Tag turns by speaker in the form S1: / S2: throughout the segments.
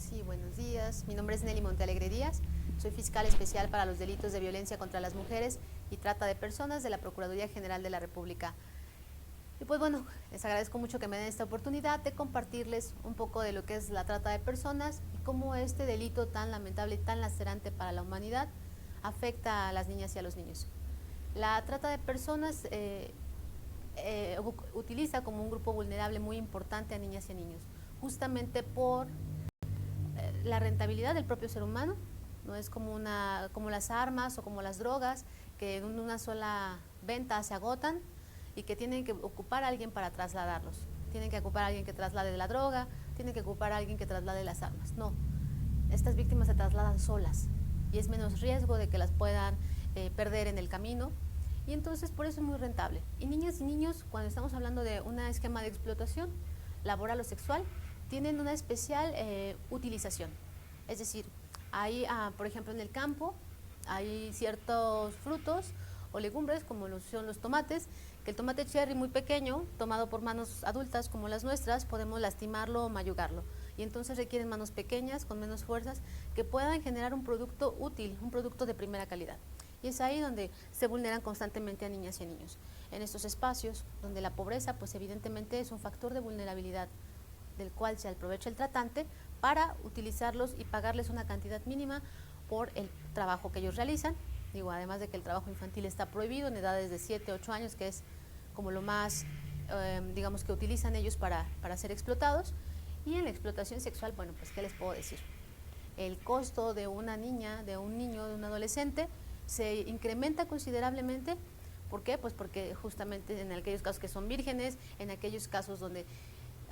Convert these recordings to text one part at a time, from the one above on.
S1: Sí, buenos días. Mi nombre es Nelly Montealegre Díaz. Soy fiscal especial para los delitos de violencia contra las mujeres y trata de personas de la Procuraduría General de la República. Y pues bueno, les agradezco mucho que me den esta oportunidad de compartirles un poco de lo que es la trata de personas y cómo este delito tan lamentable y tan lacerante para la humanidad afecta a las niñas y a los niños. La trata de personas utiliza como un grupo vulnerable muy importante a niñas y a niños, justamente por la rentabilidad del propio ser humano. No es como las armas o como las drogas, que en una sola venta se agotan y que tienen que ocupar a alguien para trasladarlos. Tienen que ocupar a alguien que traslade la droga, tienen que ocupar a alguien que traslade las armas. No, estas víctimas se trasladan solas y es menos riesgo de que las puedan perder en el camino, y entonces por eso es muy rentable. Y niñas y niños, cuando estamos hablando de un esquema de explotación laboral o sexual, tienen una especial utilización. Es decir, hay, por ejemplo, en el campo hay ciertos frutos o legumbres, como son los tomates, que el tomate cherry muy pequeño, tomado por manos adultas como las nuestras, podemos lastimarlo o mayugarlo. Y entonces requieren manos pequeñas, con menos fuerzas, que puedan generar un producto útil, un producto de primera calidad. Y es ahí donde se vulneran constantemente a niñas y a niños. En estos espacios donde la pobreza, pues evidentemente es un factor de vulnerabilidad, del cual se aprovecha el tratante para utilizarlos y pagarles una cantidad mínima por el trabajo que ellos realizan. Digo, además de que el trabajo infantil está prohibido en edades de 7, 8 años, que es como lo más, digamos, que utilizan ellos para ser explotados. Y en la explotación sexual, bueno, pues, ¿qué les puedo decir? El costo de una niña, de un niño, de un adolescente, se incrementa considerablemente. ¿Por qué? Pues porque justamente en aquellos casos que son vírgenes, en aquellos casos donde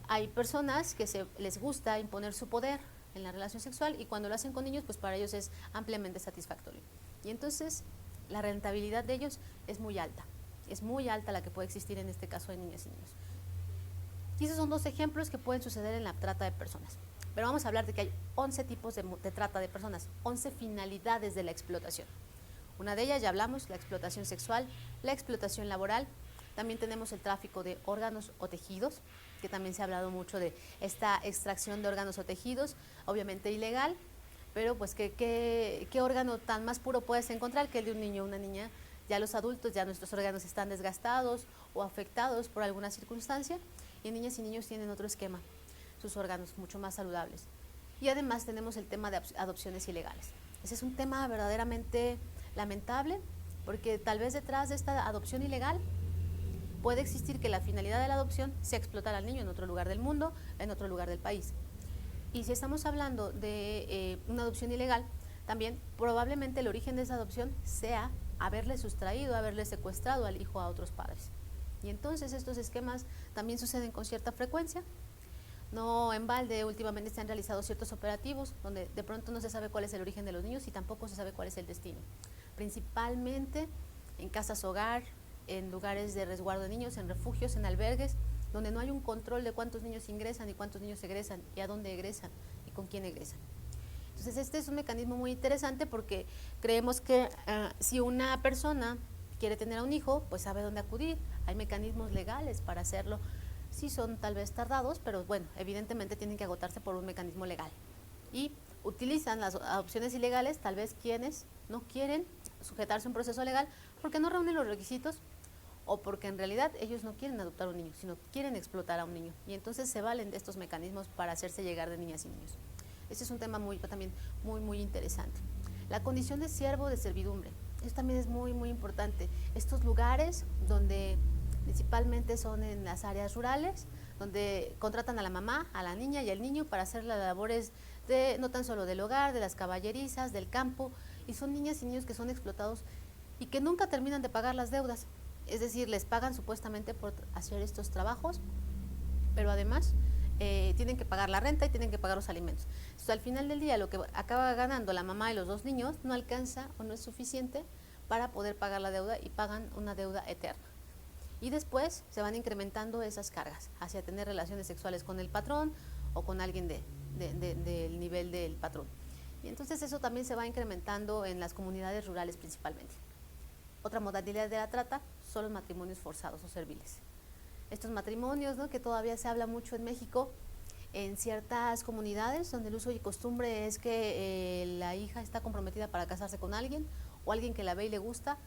S1: hay personas que les gusta imponer su poder en la relación sexual, y cuando lo hacen con niños, pues para ellos es ampliamente satisfactorio. Y entonces la rentabilidad de ellos es muy alta la que puede existir en este caso de niñas y niños. Y esos son dos ejemplos que pueden suceder en la trata de personas. Pero vamos a hablar de que hay 11 tipos de trata de personas, 11 finalidades de la explotación. Una de ellas ya hablamos, la explotación sexual, la explotación laboral. También tenemos el tráfico de órganos o tejidos, que también se ha hablado mucho de esta extracción de órganos o tejidos, obviamente ilegal, pero pues ¿qué órgano tan más puro puedes encontrar que el de un niño o una niña? Ya los adultos, ya nuestros órganos están desgastados o afectados por alguna circunstancia, y niñas y niños tienen otro esquema, sus órganos mucho más saludables. Y además tenemos el tema de adopciones ilegales. Ese es un tema verdaderamente lamentable, porque tal vez detrás de esta adopción ilegal puede existir que la finalidad de la adopción sea explotar al niño en otro lugar del mundo, en otro lugar del país. Y si estamos hablando de una adopción ilegal, también probablemente el origen de esa adopción sea haberle sustraído, haberle secuestrado al hijo a otros padres. Y entonces estos esquemas también suceden con cierta frecuencia. No en balde, últimamente se han realizado ciertos operativos donde de pronto no se sabe cuál es el origen de los niños y tampoco se sabe cuál es el destino. Principalmente en casas hogar, en lugares de resguardo de niños, en refugios, en albergues, donde no hay un control de cuántos niños ingresan y cuántos niños egresan y a dónde egresan y con quién egresan. Entonces este es un mecanismo muy interesante, porque creemos que si una persona quiere tener a un hijo, pues sabe dónde acudir, hay mecanismos legales para hacerlo. Sí son tal vez tardados, pero bueno, evidentemente tienen que agotarse por un mecanismo legal. Y utilizan las adopciones ilegales tal vez quienes no quieren sujetarse a un proceso legal porque no reúnen los requisitos, o porque en realidad ellos no quieren adoptar a un niño, sino quieren explotar a un niño, y entonces se valen de estos mecanismos para hacerse llegar de niñas y niños. Este es un tema también muy interesante. La condición de siervo de servidumbre, esto también es muy importante. Estos lugares donde principalmente son en las áreas rurales, donde contratan a la mamá, a la niña y al niño para hacer las labores de, no tan solo del hogar, de las caballerizas, del campo, y son niñas y niños que son explotados y que nunca terminan de pagar las deudas. Es decir, les pagan supuestamente por hacer estos trabajos, pero además tienen que pagar la renta y tienen que pagar los alimentos. Entonces, al final del día, lo que acaba ganando la mamá y los dos niños no alcanza o no es suficiente para poder pagar la deuda, y pagan una deuda eterna. Y después se van incrementando esas cargas hacia tener relaciones sexuales con el patrón o con alguien del nivel del patrón. Y entonces eso también se va incrementando en las comunidades rurales principalmente. Otra modalidad de la trata son los matrimonios forzados o serviles. Estos matrimonios, ¿no?, que todavía se habla mucho en México, en ciertas comunidades donde el uso y costumbre es que la hija está comprometida para casarse con alguien, o alguien que la ve y le gusta,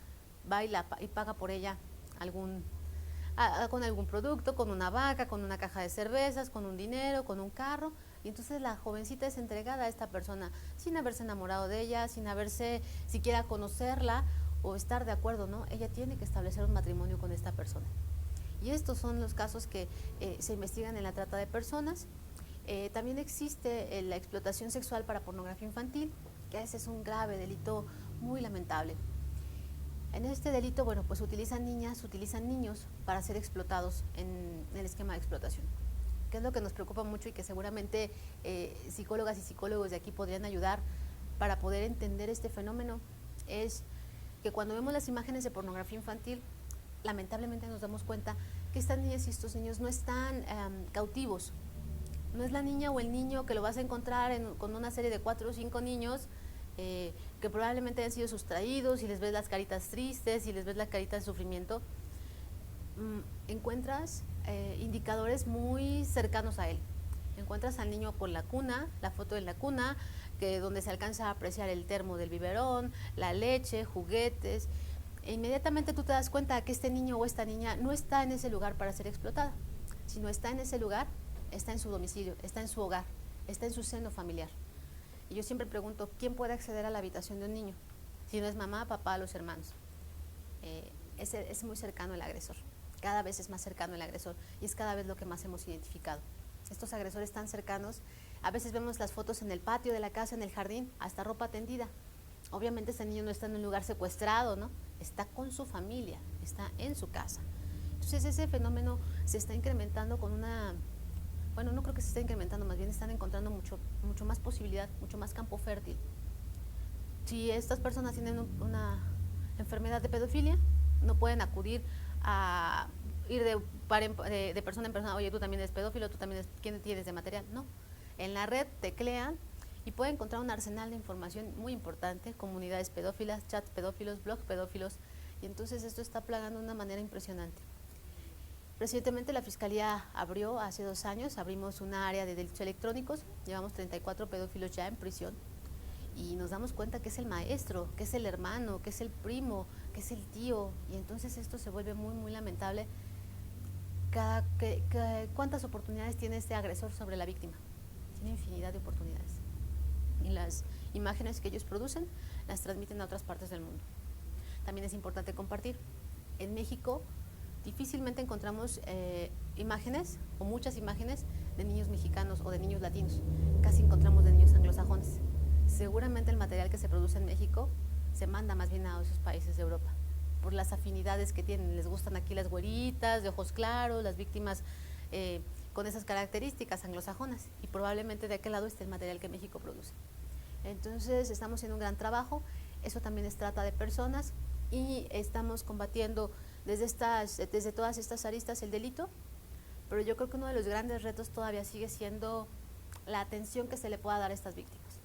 S1: va y paga por ella con algún producto, con una vaca, con una caja de cervezas, con un dinero, con un carro, y entonces la jovencita es entregada a esta persona sin haberse enamorado de ella, sin haberse siquiera conocerla o estar de acuerdo, ¿no? Ella tiene que establecer un matrimonio con esta persona. Y estos son los casos que se investigan en la trata de personas. También existe la explotación sexual para pornografía infantil, que ese es un grave delito muy lamentable. En este delito, bueno, pues utilizan niñas, utilizan niños para ser explotados en el esquema de explotación, que es lo que nos preocupa mucho y que seguramente psicólogas y psicólogos de aquí podrían ayudar para poder entender este fenómeno. Es que cuando vemos las imágenes de pornografía infantil, lamentablemente nos damos cuenta que estas niñas y estos niños no están cautivos. No es la niña o el niño que lo vas a encontrar con una serie de 4 o 5 niños que probablemente han sido sustraídos y les ves las caritas tristes y les ves la carita de sufrimiento. Encuentras indicadores muy cercanos a él. Encuentras al niño con la cuna, la foto de la cuna, donde se alcanza a apreciar el termo del biberón, la leche, juguetes. E inmediatamente tú te das cuenta que este niño o esta niña no está en ese lugar para ser explotada, sino está en ese lugar, está en su domicilio, está en su hogar, está en su seno familiar. Y yo siempre pregunto, ¿quién puede acceder a la habitación de un niño? Si no es mamá, papá, los hermanos. Es muy cercano el agresor, cada vez es más cercano el agresor y es cada vez lo que más hemos identificado. Estos agresores tan cercanos, a veces vemos las fotos en el patio de la casa, en el jardín, hasta ropa tendida. Obviamente ese niño no está en un lugar secuestrado, ¿no? Está con su familia, está en su casa. Entonces ese fenómeno se está incrementando con una... Bueno, no creo que se esté incrementando, más bien están encontrando mucho más posibilidad, mucho más campo fértil. Si estas personas tienen una enfermedad de pedofilia, no pueden acudir a ir de persona en persona, oye, tú también eres pedófilo, tú también ¿quién tienes de material? No. En la red teclean y pueden encontrar un arsenal de información muy importante, comunidades pedófilas, chats pedófilos, blogs pedófilos, y entonces esto está plagando de una manera impresionante. Recientemente la Fiscalía abrió, hace 2 años, abrimos una área de delitos electrónicos, llevamos 34 pedófilos ya en prisión y nos damos cuenta que es el maestro, que es el hermano, que es el primo, que es el tío, y entonces esto se vuelve muy, muy lamentable. ¿Cuántas oportunidades tiene este agresor sobre la víctima? Tiene infinidad de oportunidades. Y las imágenes que ellos producen las transmiten a otras partes del mundo. También es importante compartir. En México difícilmente encontramos imágenes o muchas imágenes de niños mexicanos o de niños latinos. Casi encontramos de niños anglosajones. Seguramente el material que se produce en México se manda más bien a esos países de Europa por las afinidades que tienen. Les gustan aquí las güeritas de ojos claros, las víctimas con esas características anglosajonas, y probablemente de aquel lado esté el material que México produce. Entonces estamos haciendo un gran trabajo. Eso también es trata de personas y estamos combatiendo desde todas estas aristas el delito, pero yo creo que uno de los grandes retos todavía sigue siendo la atención que se le pueda dar a estas víctimas.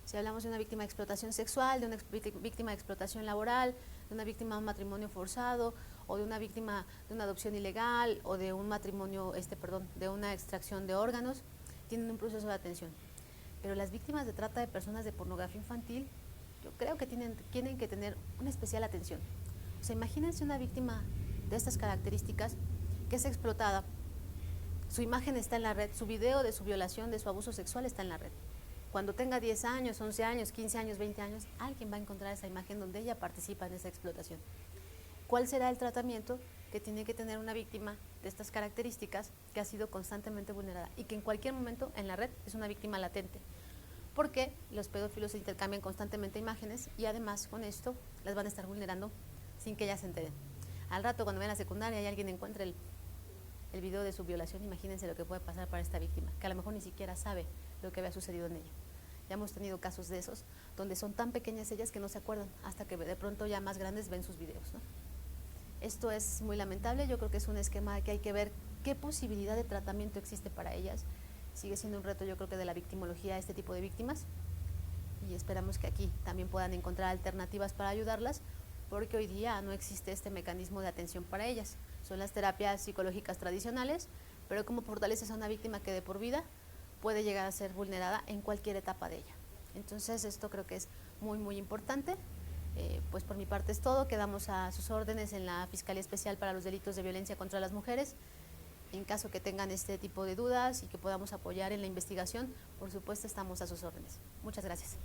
S1: Si hablamos de una víctima de explotación sexual, de una víctima de explotación laboral, de una víctima de un matrimonio forzado, o de una víctima de una adopción ilegal, o de un matrimonio, de una extracción de órganos, tienen un proceso de atención. Pero las víctimas de trata de personas de pornografía infantil, yo creo que tienen que tener una especial atención. O sea, imagínense una víctima de estas características que es explotada, su imagen está en la red, su video de su violación, de su abuso sexual está en la red. Cuando tenga 10 años, 11 años, 15 años, 20 años, alguien va a encontrar esa imagen donde ella participa en esa explotación. ¿Cuál será el tratamiento que tiene que tener una víctima de estas características que ha sido constantemente vulnerada y que en cualquier momento en la red es una víctima latente? Porque los pedófilos intercambian constantemente imágenes y además con esto las van a estar vulnerando sin que ellas se enteren. Al rato, cuando vayan a la secundaria y alguien encuentre el video de su violación, imagínense lo que puede pasar para esta víctima, que a lo mejor ni siquiera sabe lo que había sucedido en ella. Ya hemos tenido casos de esos, donde son tan pequeñas ellas que no se acuerdan, hasta que de pronto ya más grandes ven sus videos, ¿no? Esto es muy lamentable. Yo creo que es un esquema que hay que ver qué posibilidad de tratamiento existe para ellas. Sigue siendo un reto, yo creo que de la victimología a este tipo de víctimas, y esperamos que aquí también puedan encontrar alternativas para ayudarlas, porque hoy día no existe este mecanismo de atención para ellas. Son las terapias psicológicas tradicionales, pero ¿cómo fortaleces a una víctima que de por vida puede llegar a ser vulnerada en cualquier etapa de ella. Entonces esto creo que es muy importante. Pues por mi parte es todo, quedamos a sus órdenes en la Fiscalía Especial para los Delitos de Violencia contra las Mujeres. En caso que tengan este tipo de dudas y que podamos apoyar en la investigación, por supuesto estamos a sus órdenes. Muchas gracias.